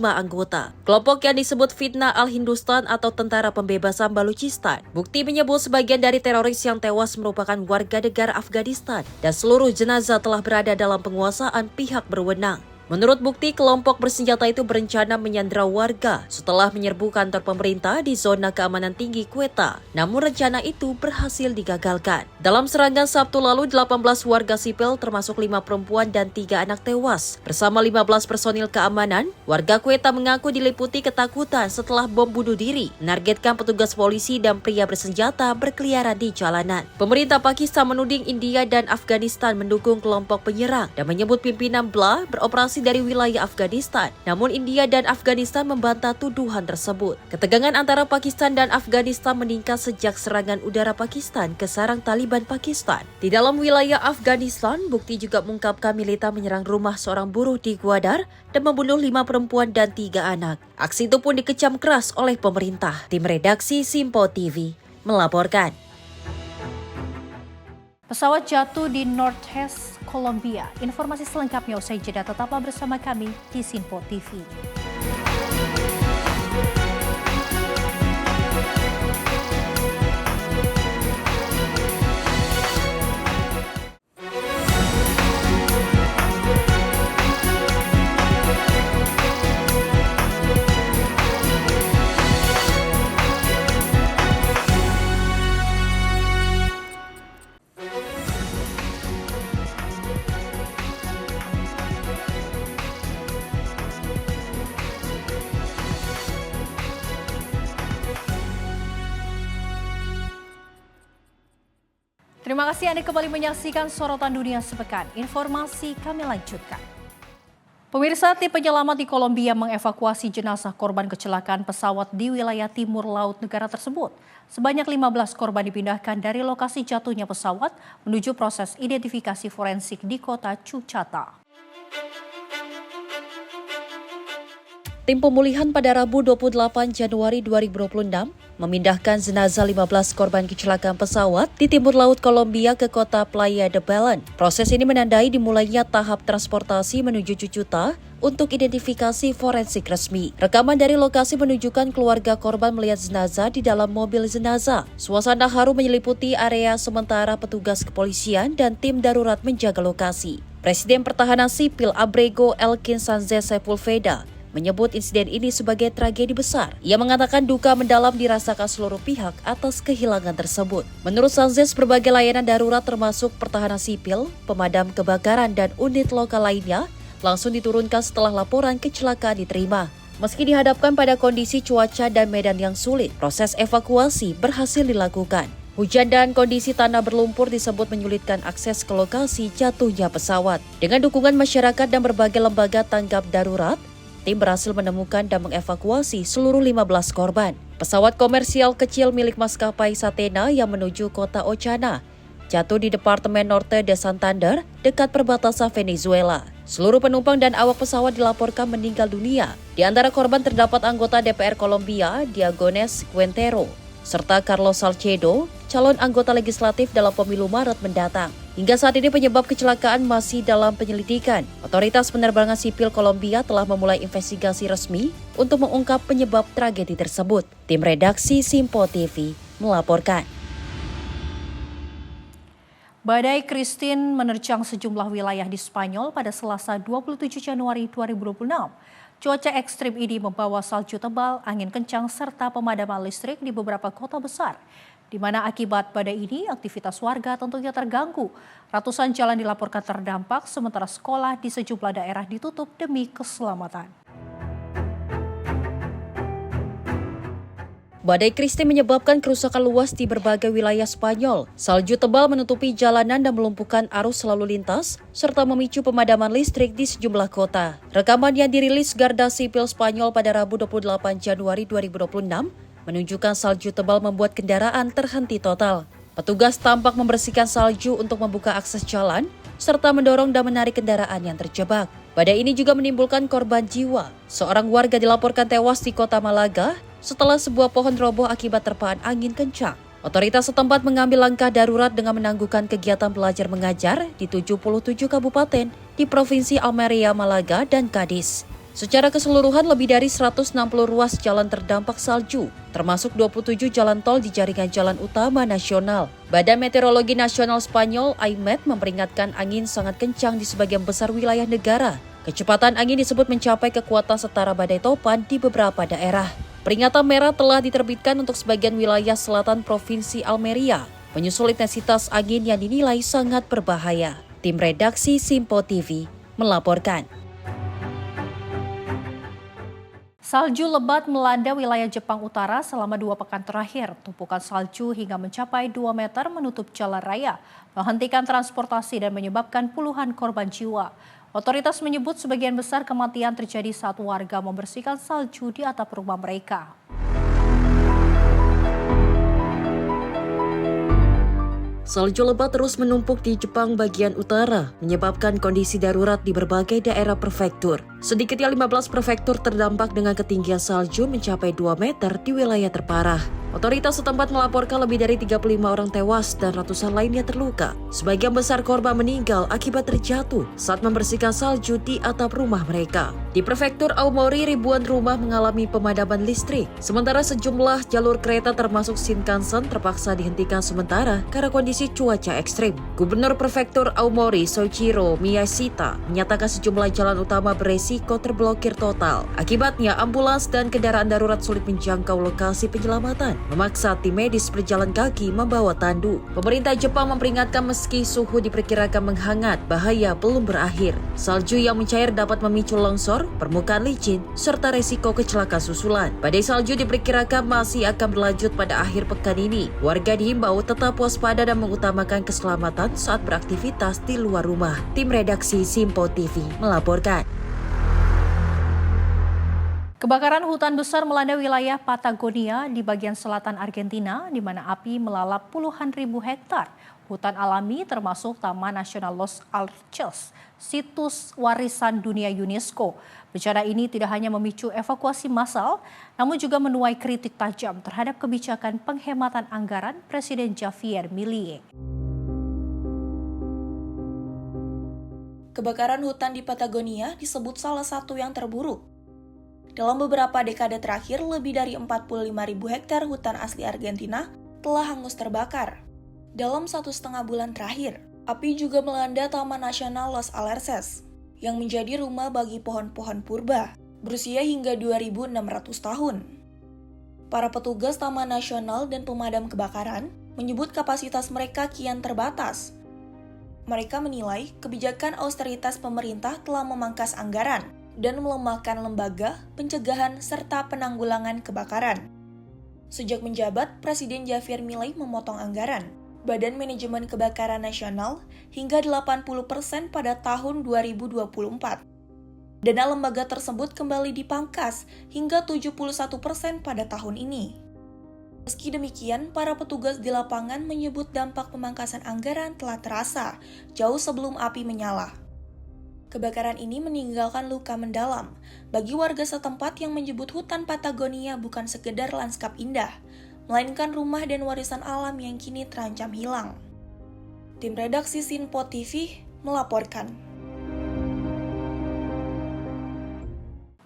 anggota kelompok yang disebut Fitnah Al-Hindustan atau Tentara Pembebasan Balochistan. Bukti menyebut sebagian dari teroris yang tewas merupakan warga negara Afghanistan dan seluruh jenazah telah berada dalam penguasaan pihak berwenang. Menurut bukti, kelompok bersenjata itu berencana menyandra warga setelah menyerbu kantor pemerintah di zona keamanan tinggi Quetta. Namun rencana itu berhasil digagalkan. Dalam serangan Sabtu lalu, 18 warga sipil termasuk 5 perempuan dan 3 anak tewas. Bersama 15 personil keamanan, warga Quetta mengaku diliputi ketakutan setelah bom bunuh diri menargetkan petugas polisi dan pria bersenjata berkeliaran di jalanan. Pemerintah Pakistan menuding India dan Afghanistan mendukung kelompok penyerang dan menyebut pimpinan BLA beroperasi dari wilayah Afghanistan. Namun India dan Afghanistan membantah tuduhan tersebut. Ketegangan antara Pakistan dan Afghanistan meningkat sejak serangan udara Pakistan ke sarang Taliban Pakistan. Di dalam wilayah Afghanistan, bukti juga mengungkapkan militer menyerang rumah seorang buruh di Gwadar dan membunuh 5 perempuan dan 3 anak. Aksi itu pun dikecam keras oleh pemerintah. Tim redaksi Simpo TV melaporkan. Pesawat jatuh di Northeast, Colombia. Informasi selengkapnya usai jeda, tetaplah bersama kami di Simpo TV. Terima kasih Anda kembali menyaksikan Sorotan Dunia Sepekan. Informasi kami lanjutkan. Pemirsa, tim penyelamat di Kolombia mengevakuasi jenazah korban kecelakaan pesawat di wilayah timur laut negara tersebut. Sebanyak 15 korban dipindahkan dari lokasi jatuhnya pesawat menuju proses identifikasi forensik di kota Cuchata. Tim pemulihan pada Rabu 28 Januari 2026 memindahkan jenazah 15 korban kecelakaan pesawat di timur laut Kolombia ke kota Playa de Belen. Proses ini menandai dimulainya tahap transportasi menuju Cucuta untuk identifikasi forensik resmi. Rekaman dari lokasi menunjukkan keluarga korban melihat jenazah di dalam mobil jenazah. Suasana haru menyeliputi area sementara petugas kepolisian dan tim darurat menjaga lokasi. Presiden Pertahanan Sipil Abrego Elkin Sanchez Sepulveda menyebut insiden ini sebagai tragedi besar. Ia mengatakan duka mendalam dirasakan seluruh pihak atas kehilangan tersebut. Menurut Sanchez, berbagai layanan darurat termasuk pertahanan sipil, pemadam kebakaran, dan unit lokal lainnya langsung diturunkan setelah laporan kecelakaan diterima. Meski dihadapkan pada kondisi cuaca dan medan yang sulit, proses evakuasi berhasil dilakukan. Hujan dan kondisi tanah berlumpur disebut menyulitkan akses ke lokasi jatuhnya pesawat. Dengan dukungan masyarakat dan berbagai lembaga tanggap darurat, tim berhasil menemukan dan mengevakuasi seluruh 15 korban. Pesawat komersial kecil milik maskapai Satena yang menuju kota Ochana jatuh di Departemen Norte de Santander dekat perbatasan Venezuela. Seluruh penumpang dan awak pesawat dilaporkan meninggal dunia. Di antara korban terdapat anggota DPR Kolombia, Diagones Quintero, serta Carlos Salcedo, calon anggota legislatif dalam pemilu Maret mendatang. Hingga saat ini penyebab kecelakaan masih dalam penyelidikan. Otoritas penerbangan sipil Kolombia telah memulai investigasi resmi untuk mengungkap penyebab tragedi tersebut. Tim redaksi Simpo TV melaporkan. Badai Christine menerjang sejumlah wilayah di Spanyol pada Selasa 27 Januari 2026. Cuaca ekstrim ini membawa salju tebal, angin kencang, serta pemadaman listrik di beberapa kota besar, di mana akibat badai ini aktivitas warga tentunya terganggu. Ratusan jalan dilaporkan terdampak, sementara sekolah di sejumlah daerah ditutup demi keselamatan. Badai Christine menyebabkan kerusakan luas di berbagai wilayah Spanyol. Salju tebal menutupi jalanan dan melumpuhkan arus lalu lintas, serta memicu pemadaman listrik di sejumlah kota. Rekaman yang dirilis Garda Sipil Spanyol pada Rabu 28 Januari 2026 menunjukkan salju tebal membuat kendaraan terhenti total. Petugas tampak membersihkan salju untuk membuka akses jalan, serta mendorong dan menarik kendaraan yang terjebak. Badai ini juga menimbulkan korban jiwa. Seorang warga dilaporkan tewas di kota Malaga setelah sebuah pohon roboh akibat terpaan angin kencang. Otoritas setempat mengambil langkah darurat dengan menangguhkan kegiatan belajar mengajar di 77 kabupaten di Provinsi Almeria, Malaga, dan Cadiz. Secara keseluruhan lebih dari 160 ruas jalan terdampak salju, termasuk 27 jalan tol di jaringan jalan utama nasional. Badan Meteorologi Nasional Spanyol, AIMET, memperingatkan angin sangat kencang di sebagian besar wilayah negara Kecepatan angin disebut mencapai kekuatan setara badai topan di beberapa daerah. Peringatan merah telah diterbitkan untuk sebagian wilayah selatan Provinsi Almeria, menyusul intensitas angin yang dinilai sangat berbahaya. Tim redaksi Simpo TV melaporkan. Salju lebat melanda wilayah Jepang Utara selama 2 pekan terakhir. Tumpukan salju hingga mencapai 2 meter menutup jalan raya, menghentikan transportasi dan menyebabkan puluhan korban jiwa. Otoritas menyebut sebagian besar kematian terjadi saat warga membersihkan salju di atap rumah mereka. Salju lebat terus menumpuk di Jepang bagian utara, menyebabkan kondisi darurat di berbagai daerah prefektur. Sedikitnya 15 prefektur terdampak dengan ketinggian salju mencapai 2 meter di wilayah terparah. Otoritas setempat melaporkan lebih dari 35 orang tewas dan ratusan lainnya terluka. Sebagian besar korban meninggal akibat terjatuh saat membersihkan salju di atap rumah mereka. Di prefektur Aomori, ribuan rumah mengalami pemadaman listrik. Sementara sejumlah jalur kereta termasuk Shinkansen terpaksa dihentikan sementara karena kondisi cuaca ekstrim. Gubernur prefektur Aomori, Soichiro Miyashita, menyatakan sejumlah jalan utama beresiko terblokir total. Akibatnya, ambulans dan kendaraan darurat sulit menjangkau lokasi penyelamatan, memaksa tim medis berjalan kaki membawa tandu. Pemerintah Jepang memperingatkan meski suhu diperkirakan menghangat, bahaya belum berakhir. Salju yang mencair dapat memicu longsor, permukaan licin, serta resiko kecelakaan susulan. Badai salju diperkirakan masih akan berlanjut pada akhir pekan ini. Warga dihimbau tetap waspada dan mengutamakan keselamatan saat beraktivitas di luar rumah. Tim redaksi Simpo TV melaporkan. Kebakaran hutan besar melanda wilayah Patagonia di bagian selatan Argentina, di mana api melalap puluhan ribu hektar hutan alami termasuk Taman Nasional Los Alces, situs warisan dunia UNESCO. Bencana ini tidak hanya memicu evakuasi massal, namun juga menuai kritik tajam terhadap kebijakan penghematan anggaran Presiden Javier Milei. Kebakaran hutan di Patagonia disebut salah satu yang terburuk. Dalam beberapa dekade terakhir, lebih dari 45.000 hektar hutan asli Argentina telah hangus terbakar. Dalam 1,5 bulan terakhir, api juga melanda Taman Nasional Los Alerces, yang menjadi rumah bagi pohon-pohon purba, berusia hingga 2.600 tahun. Para petugas Taman Nasional dan pemadam kebakaran menyebut kapasitas mereka kian terbatas. Mereka menilai kebijakan austeritas pemerintah telah memangkas anggaran dan melemahkan lembaga pencegahan serta penanggulangan kebakaran. Sejak menjabat, Presiden Javier Milei memotong anggaran Badan Manajemen Kebakaran Nasional hingga 80% pada tahun 2024. Dana lembaga tersebut kembali dipangkas hingga 71% pada tahun ini. Meski demikian, para petugas di lapangan menyebut dampak pemangkasan anggaran telah terasa jauh sebelum api menyala. Kebakaran ini meninggalkan luka mendalam bagi warga setempat yang menyebut hutan Patagonia bukan sekedar lanskap indah, melainkan rumah dan warisan alam yang kini terancam hilang. Tim redaksi Simpo TV melaporkan.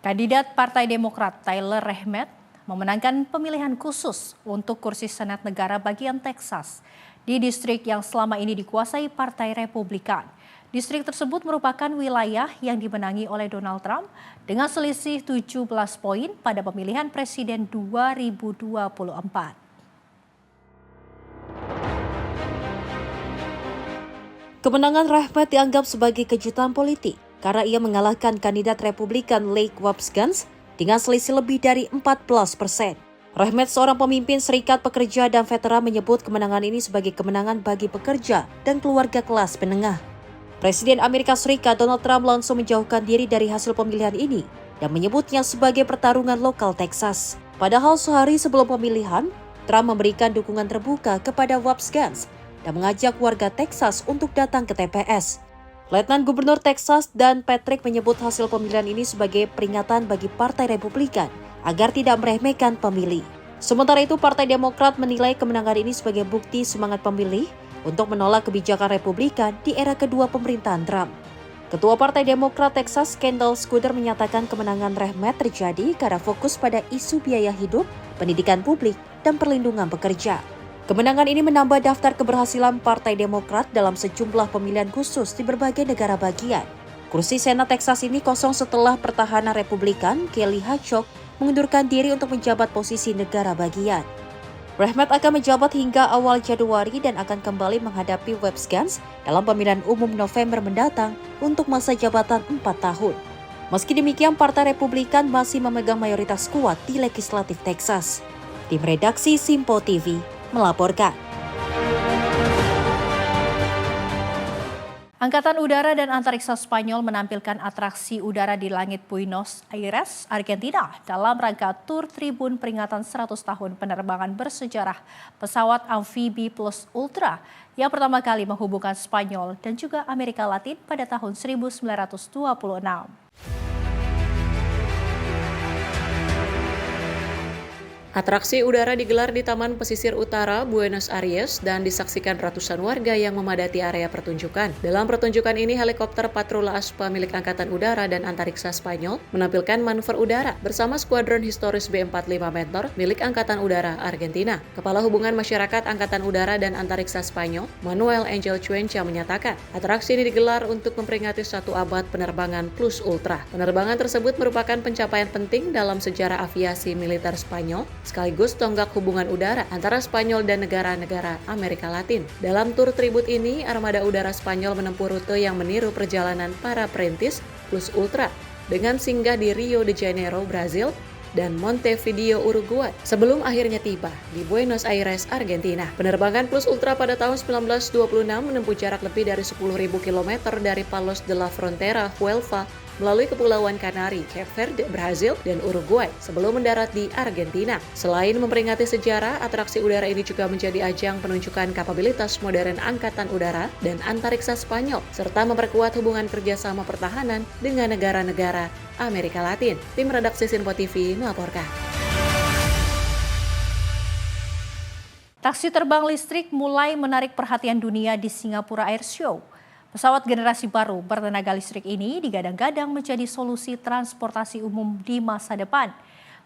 Kandidat Partai Demokrat Tyler Rahmat memenangkan pemilihan khusus untuk kursi Senat Negara bagian Texas di distrik yang selama ini dikuasai Partai Republikan. Distrik tersebut merupakan wilayah yang dimenangi oleh Donald Trump dengan selisih 17 poin pada pemilihan presiden 2024. Kemenangan Rahmat dianggap sebagai kejutan politik karena ia mengalahkan kandidat Republikan Lake Wapsgans dengan selisih lebih dari 14%. Rahmat, seorang pemimpin serikat pekerja dan veteran, menyebut kemenangan ini sebagai kemenangan bagi pekerja dan keluarga kelas menengah. Presiden Amerika Serikat Donald Trump langsung menjauhkan diri dari hasil pemilihan ini dan menyebutnya sebagai pertarungan lokal Texas. Padahal sehari sebelum pemilihan, Trump memberikan dukungan terbuka kepada Wapsgans dan mengajak warga Texas untuk datang ke TPS. Letnan Gubernur Texas Dan Patrick menyebut hasil pemilihan ini sebagai peringatan bagi Partai Republikan agar tidak meremehkan pemilih. Sementara itu, Partai Demokrat menilai kemenangan ini sebagai bukti semangat pemilih untuk menolak kebijakan Republikan di era kedua pemerintahan Trump. Ketua Partai Demokrat Texas, Kendall Scudder, menyatakan kemenangan Rahmat terjadi karena fokus pada isu biaya hidup, pendidikan publik, dan perlindungan pekerja. Kemenangan ini menambah daftar keberhasilan Partai Demokrat dalam sejumlah pemilihan khusus di berbagai negara bagian. Kursi Senat Texas ini kosong setelah pertahanan Republikan Kelly Hutchcock mengundurkan diri untuk menjabat posisi negara bagian. Rahmat akan menjabat hingga awal Januari dan akan kembali menghadapi Webb Gaines dalam pemilihan umum November mendatang untuk masa jabatan 4 tahun. Meski demikian, Partai Republikan masih memegang mayoritas kuat di Legislatif Texas. Tim redaksi Simpo TV melaporkan. Angkatan Udara dan Antariksa Spanyol menampilkan atraksi udara di langit Buenos Aires, Argentina dalam rangka tur tribun peringatan 100 tahun penerbangan bersejarah pesawat amfibi Plus Ultra yang pertama kali menghubungkan Spanyol dan juga Amerika Latin pada tahun 1926. Atraksi udara digelar di Taman Pesisir Utara, Buenos Aires, dan disaksikan ratusan warga yang memadati area pertunjukan. Dalam pertunjukan ini, helikopter patroli ASPA milik Angkatan Udara dan Antariksa Spanyol menampilkan manuver udara bersama skuadron historis B-45 Mentor milik Angkatan Udara Argentina. Kepala Hubungan Masyarakat Angkatan Udara dan Antariksa Spanyol, Manuel Angel Cuenca, menyatakan atraksi ini digelar untuk memperingati 1 abad penerbangan Plus Ultra. Penerbangan tersebut merupakan pencapaian penting dalam sejarah aviasi militer Spanyol, sekaligus tonggak hubungan udara antara Spanyol dan negara-negara Amerika Latin. Dalam tur tribut ini, armada udara Spanyol menempuh rute yang meniru perjalanan para perintis Plus Ultra dengan singgah di Rio de Janeiro, Brazil, dan Montevideo, Uruguay, sebelum akhirnya tiba di Buenos Aires, Argentina. Penerbangan Plus Ultra pada tahun 1926 menempuh jarak lebih dari 10.000 km dari Palos de la Frontera, Huelva, melalui Kepulauan Kanari, Cape Verde, Brazil, dan Uruguay sebelum mendarat di Argentina. Selain memperingati sejarah, atraksi udara ini juga menjadi ajang penunjukan kapabilitas modern Angkatan Udara dan Antariksa Spanyol, serta memperkuat hubungan kerjasama pertahanan dengan negara-negara Amerika Latin. Tim redaksi Simpo TV melaporkan. Taksi terbang listrik mulai menarik perhatian dunia di Singapura Air Show. Pesawat generasi baru bertenaga listrik ini digadang-gadang menjadi solusi transportasi umum di masa depan.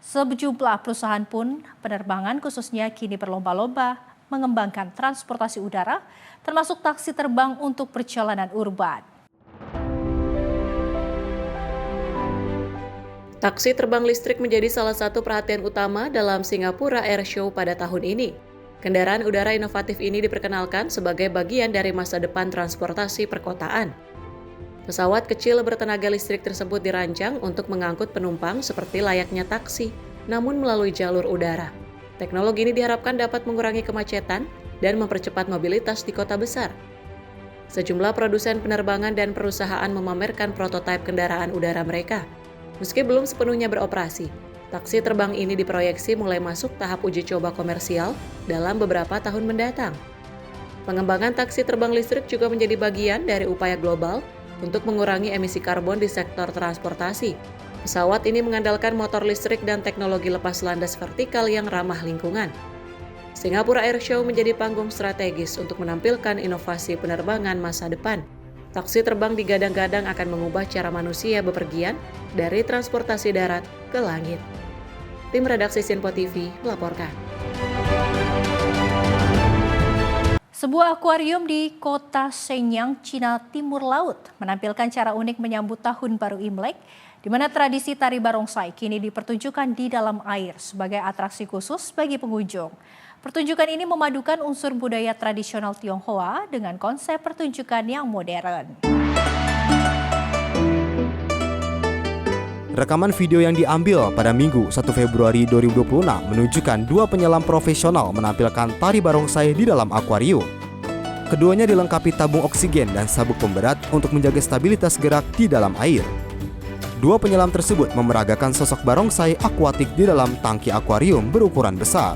Sejumlah perusahaan pun penerbangan khususnya kini berlomba-lomba mengembangkan transportasi udara, termasuk taksi terbang untuk perjalanan urban. Taksi terbang listrik menjadi salah satu perhatian utama dalam Singapura Air Show pada tahun ini. Kendaraan udara inovatif ini diperkenalkan sebagai bagian dari masa depan transportasi perkotaan. Pesawat kecil bertenaga listrik tersebut dirancang untuk mengangkut penumpang seperti layaknya taksi, namun melalui jalur udara. Teknologi ini diharapkan dapat mengurangi kemacetan dan mempercepat mobilitas di kota besar. Sejumlah produsen penerbangan dan perusahaan memamerkan prototipe kendaraan udara mereka. Meski belum sepenuhnya beroperasi, taksi terbang ini diproyeksi mulai masuk tahap uji coba komersial dalam beberapa tahun mendatang. Pengembangan taksi terbang listrik juga menjadi bagian dari upaya global untuk mengurangi emisi karbon di sektor transportasi. Pesawat ini mengandalkan motor listrik dan teknologi lepas landas vertikal yang ramah lingkungan. Singapura Air Show menjadi panggung strategis untuk menampilkan inovasi penerbangan masa depan. Taksi terbang digadang-gadang akan mengubah cara manusia bepergian dari transportasi darat ke langit. Tim redaksi Simpo TV melaporkan. Sebuah akuarium di kota Shenyang, Cina Timur Laut menampilkan cara unik menyambut Tahun Baru Imlek, di mana tradisi tari barongsai kini dipertunjukkan di dalam air sebagai atraksi khusus bagi pengunjung. Pertunjukan ini memadukan unsur budaya tradisional Tionghoa dengan konsep pertunjukan yang modern. Rekaman video yang diambil pada Minggu 1 Februari 2026 menunjukkan 2 penyelam profesional menampilkan tari barongsai di dalam akuarium. Keduanya dilengkapi tabung oksigen dan sabuk pemberat untuk menjaga stabilitas gerak di dalam air. 2 penyelam tersebut memeragakan sosok barongsai akuatik di dalam tangki akuarium berukuran besar.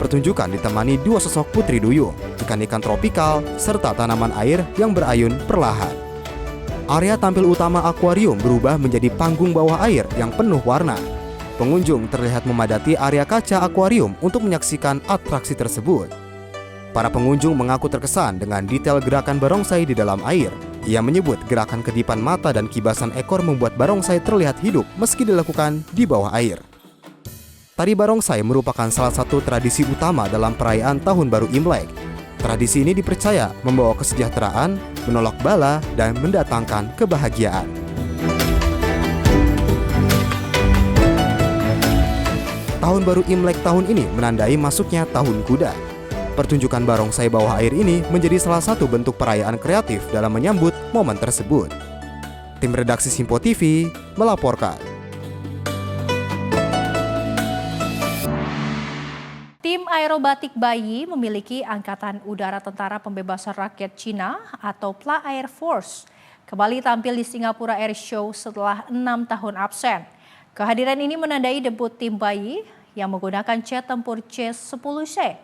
Pertunjukan ditemani 2 sosok putri duyung, ikan-ikan tropikal, serta tanaman air yang berayun perlahan. Area tampil utama akuarium berubah menjadi panggung bawah air yang penuh warna. Pengunjung terlihat memadati area kaca akuarium untuk menyaksikan atraksi tersebut. Para pengunjung mengaku terkesan dengan detail gerakan barongsai di dalam air. Ia menyebut gerakan kedipan mata dan kibasan ekor membuat barongsai terlihat hidup meski dilakukan di bawah air. Tari barongsai merupakan salah satu tradisi utama dalam perayaan Tahun Baru Imlek. Tradisi ini dipercaya membawa kesejahteraan, menolak bala, dan mendatangkan kebahagiaan. Tahun baru Imlek tahun ini menandai masuknya Tahun Kuda. Pertunjukan barongsai bawah air ini menjadi salah satu bentuk perayaan kreatif dalam menyambut momen tersebut. Tim redaksi Simpo TV melaporkan. Tim aerobatik bayi memiliki Angkatan Udara Tentara Pembebasan Rakyat Cina atau PLA Air Force kembali tampil di Singapura Air Show setelah 6 tahun absen. Kehadiran ini menandai debut tim bayi yang menggunakan jet tempur C-10C.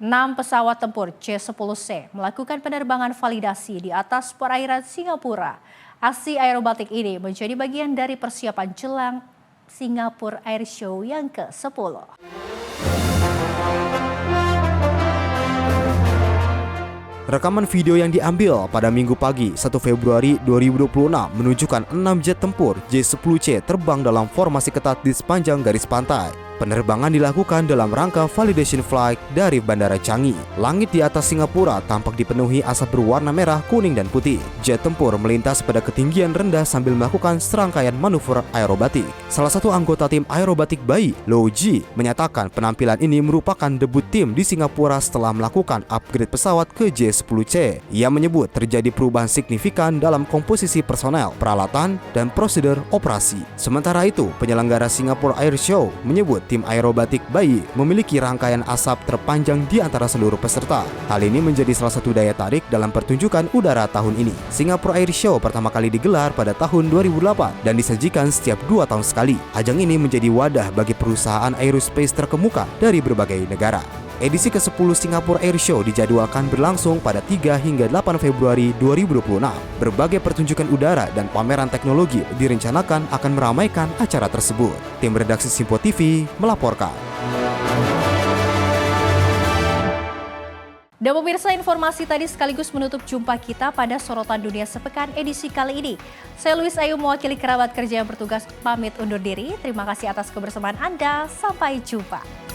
6 pesawat tempur C-10C melakukan penerbangan validasi di atas perairan Singapura. Aksi aerobatik ini menjadi bagian dari persiapan jelang Singapura Air Show yang ke-10. Rekaman video yang diambil pada Minggu pagi 1 Februari 2026 menunjukkan 6 jet tempur J-10C terbang dalam formasi ketat di sepanjang garis pantai. Penerbangan dilakukan dalam rangka validation flight dari Bandara Changi. Langit di atas Singapura tampak dipenuhi asap berwarna merah, kuning, dan putih. Jet tempur melintas pada ketinggian rendah sambil melakukan serangkaian manuver aerobatik. Salah satu anggota tim aerobatik bayi, Lo Ji, menyatakan penampilan ini merupakan debut tim di Singapura setelah melakukan upgrade pesawat ke J-10C. Ia menyebut terjadi perubahan signifikan dalam komposisi personel, peralatan, dan prosedur operasi. Sementara itu, penyelenggara Singapore Air Show menyebut tim aerobatik bayi memiliki rangkaian asap terpanjang di antara seluruh peserta. Hal ini menjadi salah satu daya tarik dalam pertunjukan udara tahun ini. Singapore Air Show pertama kali digelar pada tahun 2008 dan disajikan setiap 2 tahun sekali. Ajang ini menjadi wadah bagi perusahaan aerospace terkemuka dari berbagai negara. Edisi ke-10 Singapore Air Show dijadwalkan berlangsung pada 3 hingga 8 Februari 2026. Berbagai pertunjukan udara dan pameran teknologi direncanakan akan meramaikan acara tersebut. Tim redaksi Simpo TV melaporkan. Dan pemirsa, informasi tadi sekaligus menutup jumpa kita pada Sorotan Dunia Sepekan edisi kali ini. Saya Luis Ayu mewakili kerabat kerja yang bertugas pamit undur diri. Terima kasih atas kebersamaan Anda. Sampai jumpa.